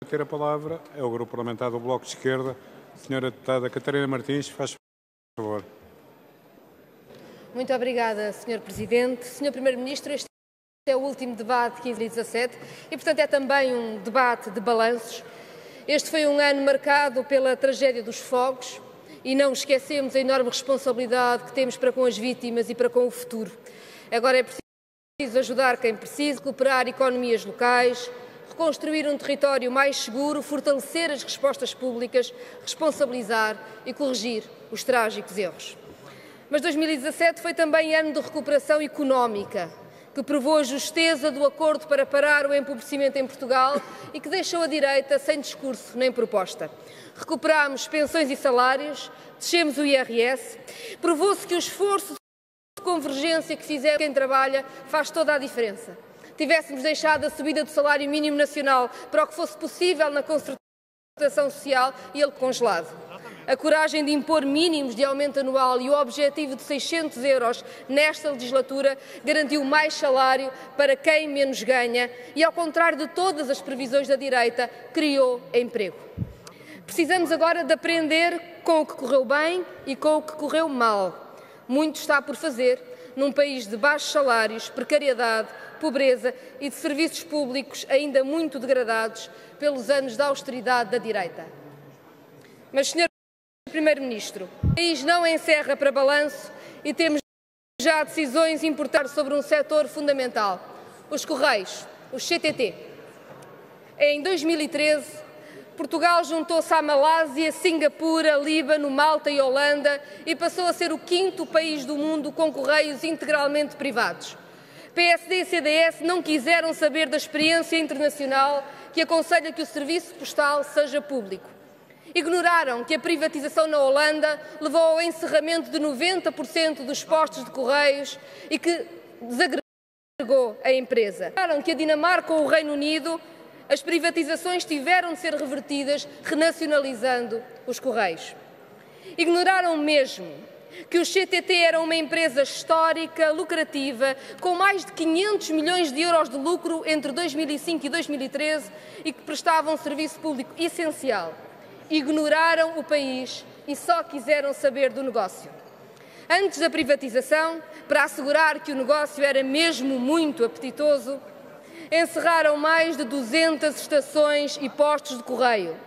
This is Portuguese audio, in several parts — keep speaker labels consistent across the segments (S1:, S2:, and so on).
S1: ter a palavra é o Grupo Parlamentar do Bloco de Esquerda. Senhora Deputada Catarina Martins, faz favor.
S2: Muito obrigada, Sr. Presidente. Sr. Primeiro-Ministro, este é o último debate de 2017 e, portanto, é também um debate de balanços. Este foi um ano marcado pela tragédia dos fogos e não esquecemos a enorme responsabilidade que temos para com as vítimas e para com o futuro. Agora é preciso ajudar quem precisa, recuperar economias locais, reconstruir um território mais seguro, fortalecer as respostas públicas, responsabilizar e corrigir os trágicos erros. Mas 2017 foi também ano de recuperação económica, que provou a justeza do acordo para parar o empobrecimento em Portugal e que deixou a direita sem discurso nem proposta. Recuperámos pensões e salários, descemos o IRS, provou-se que o esforço de convergência que fizer quem trabalha faz toda a diferença. Tivéssemos deixado a subida do salário mínimo nacional para o que fosse possível na concertação social e ele congelado. A coragem de impor mínimos de aumento anual e o objetivo de 600 euros nesta legislatura garantiu mais salário para quem menos ganha e, ao contrário de todas as previsões da direita, criou emprego. Precisamos agora de aprender com o que correu bem e com o que correu mal. Muito está por fazer num país de baixos salários, precariedade, pobreza e de serviços públicos ainda muito degradados pelos anos de austeridade da direita. Mas, Sr. Primeiro-Ministro, o país não encerra para balanço e temos já decisões importantes sobre um setor fundamental, os Correios, os CTT. Em 2013, Portugal juntou-se à Malásia, Singapura, Líbano, Malta e Holanda e passou a ser o 5º país do mundo com correios integralmente privados. PSD e CDS não quiseram saber da experiência internacional que aconselha que o serviço postal seja público. Ignoraram que a privatização na Holanda levou ao encerramento de 90% dos postos de correios e que desagregou a empresa. Ignoraram que a Dinamarca ou o Reino Unido, as privatizações tiveram de ser revertidas, renacionalizando os correios. Ignoraram mesmo que os CTT eram uma empresa histórica, lucrativa, com mais de 500 milhões de euros de lucro entre 2005 e 2013 e que prestavam um serviço público essencial. Ignoraram o país e só quiseram saber do negócio. Antes da privatização, para assegurar que o negócio era mesmo muito apetitoso, encerraram mais de 200 estações e postos de correio,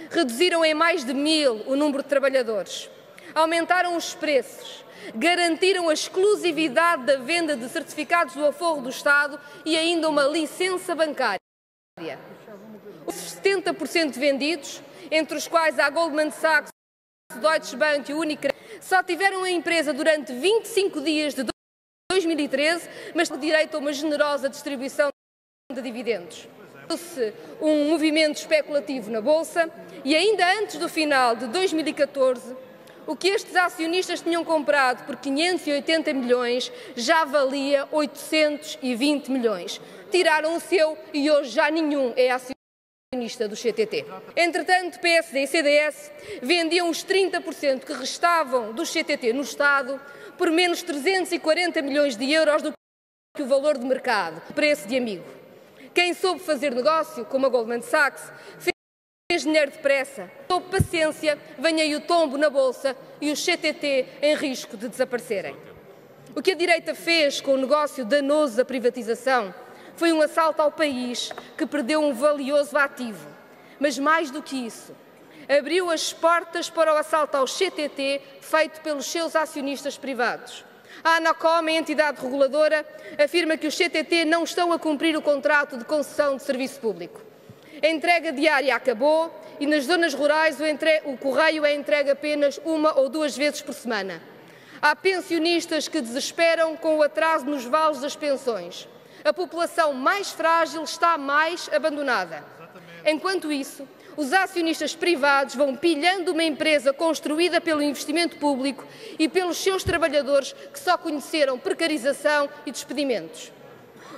S2: reduziram em mais de 1000 o número de trabalhadores, aumentaram os preços, garantiram a exclusividade da venda de certificados do aforro do Estado e ainda uma licença bancária. Os 70% vendidos, entre os quais a Goldman Sachs, Deutsche Bank e o Unicredit, só tiveram a empresa durante 25 dias de 2013, mas com direito a uma generosa distribuição de dividendos. Houve um movimento especulativo na Bolsa e ainda antes do final de 2014, o que estes acionistas tinham comprado por 580 milhões já valia 820 milhões. Tiraram o seu e hoje já nenhum é acionista do CTT. Entretanto, PSD e CDS vendiam os 30% que restavam do CTT no Estado por menos 340 milhões de euros do que o valor de mercado, preço de amigo. Quem soube fazer negócio, como a Goldman Sachs, fez dinheiro depressa. Sob paciência, vem aí o tombo na Bolsa e os CTT em risco de desaparecerem. O que a direita fez com o negócio danoso da privatização foi um assalto ao país que perdeu um valioso ativo. Mas mais do que isso, abriu as portas para o assalto ao CTT feito pelos seus acionistas privados. A Anacom, a entidade reguladora, afirma que os CTT não estão a cumprir o contrato de concessão de serviço público. A entrega diária acabou e nas zonas rurais o correio é entregue apenas 1 ou 2 vezes por semana. Há pensionistas que desesperam com o atraso nos vales das pensões. A população mais frágil está mais abandonada. Enquanto isso, os acionistas privados vão pilhando uma empresa construída pelo investimento público e pelos seus trabalhadores que só conheceram precarização e despedimentos.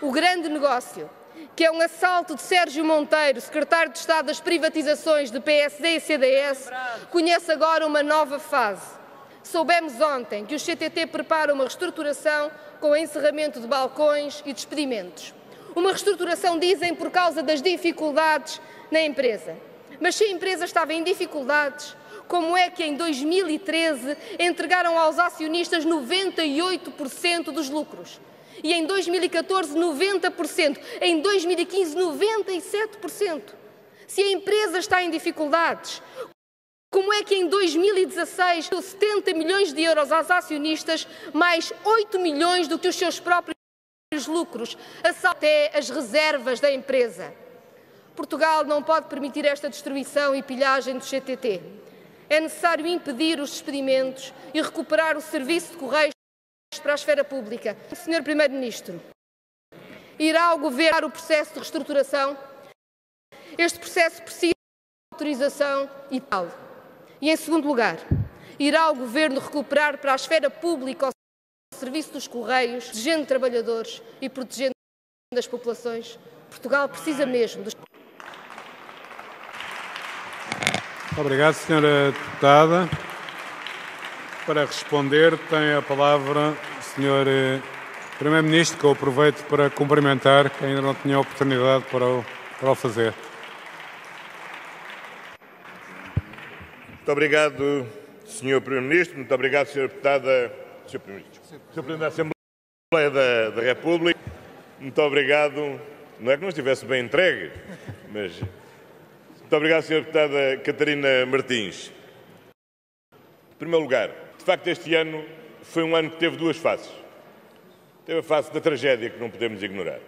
S2: O grande negócio, que é um assalto de Sérgio Monteiro, secretário de Estado das Privatizações de PSD e CDS, conhece agora uma nova fase. Soubemos ontem que o CTT prepara uma reestruturação com encerramento de balcões e despedimentos. Uma reestruturação, dizem, por causa das dificuldades na empresa. Mas se a empresa estava em dificuldades, como é que em 2013 entregaram aos acionistas 98% dos lucros? E em 2014, 90%. Em 2015, 97%. Se a empresa está em dificuldades, como é que em 2016 deu 70 milhões de euros aos acionistas, mais 8 milhões do que os seus próprios lucros, até as reservas da empresa? Portugal não pode permitir esta destruição e pilhagem do CTT. É necessário impedir os despedimentos e recuperar o serviço de correios para a esfera pública. Sr. Primeiro-Ministro, irá o Governo o processo de reestruturação? Este processo precisa de autorização e tal. E, em segundo lugar, irá o Governo recuperar para a esfera pública o serviço dos correios, protegendo trabalhadores e protegendo as populações? Portugal precisa mesmo dos...
S1: Obrigado, Sra. Deputada. Para responder, tem a palavra o Sr. Primeiro-Ministro, que eu aproveito para cumprimentar, que ainda não tinha oportunidade para o fazer.
S3: Muito obrigado, Sr. Primeiro-Ministro. Muito obrigado, Sra. Deputada, Sr. Primeiro-Ministro. Sr. Presidente da Assembleia da República. Muito obrigado. Não é que não estivesse bem entregue, mas... Muito obrigado, Sra. Deputada Catarina Martins. Em primeiro lugar, de facto, este ano foi um ano que teve duas faces. Teve a face da tragédia, que não podemos ignorar,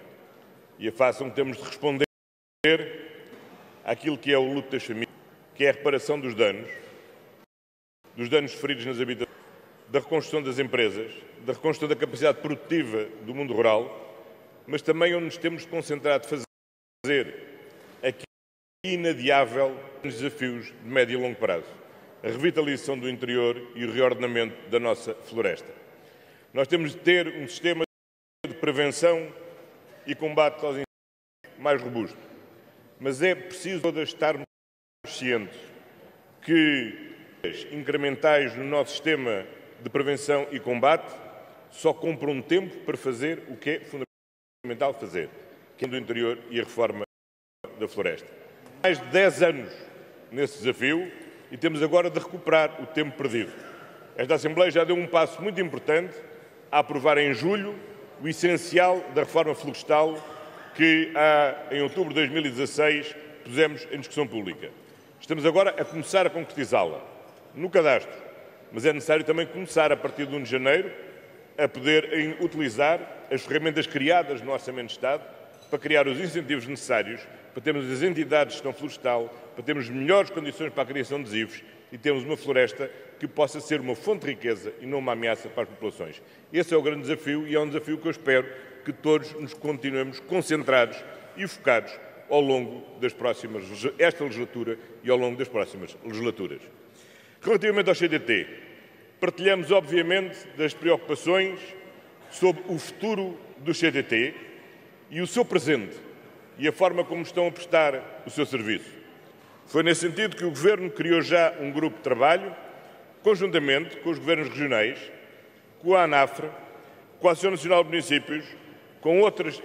S3: e a face onde temos de responder àquilo que é o luto das famílias, que é a reparação dos danos sofridos nas habitações, da reconstrução das empresas, da reconstrução da capacidade produtiva do mundo rural, mas também onde nos temos de concentrar de fazer aquilo inadiável nos desafios de médio e longo prazo, a revitalização do interior e o reordenamento da nossa floresta. Nós temos de ter um sistema de prevenção e combate aos incêndios mais robusto, mas é preciso todas estarmos conscientes que as incrementais no nosso sistema de prevenção e combate só compram tempo para fazer o que é fundamental fazer, que é do interior e a reforma da floresta. Mais de 10 anos nesse desafio e temos agora de recuperar o tempo perdido. Esta Assembleia já deu um passo muito importante a aprovar em julho o essencial da reforma florestal que, em outubro de 2016, pusemos em discussão pública. Estamos agora a começar a concretizá-la no cadastro, mas é necessário também começar, a partir de 1 de janeiro, a poder utilizar as ferramentas criadas no Orçamento de Estado para criar os incentivos necessários para termos as entidades de gestão florestal, para termos melhores condições para a criação de adesivos e termos uma floresta que possa ser uma fonte de riqueza e não uma ameaça para as populações. Esse é o grande desafio e é um desafio que eu espero que todos nos continuemos concentrados e focados ao longo esta legislatura e ao longo das próximas legislaturas. Relativamente ao CTT, partilhamos, obviamente, das preocupações sobre o futuro do CTT e o seu presente e a forma como estão a prestar o seu serviço. Foi nesse sentido que o Governo criou já um grupo de trabalho, conjuntamente com os Governos regionais, com a ANAFRE, com a Associação Nacional de Municípios, com outras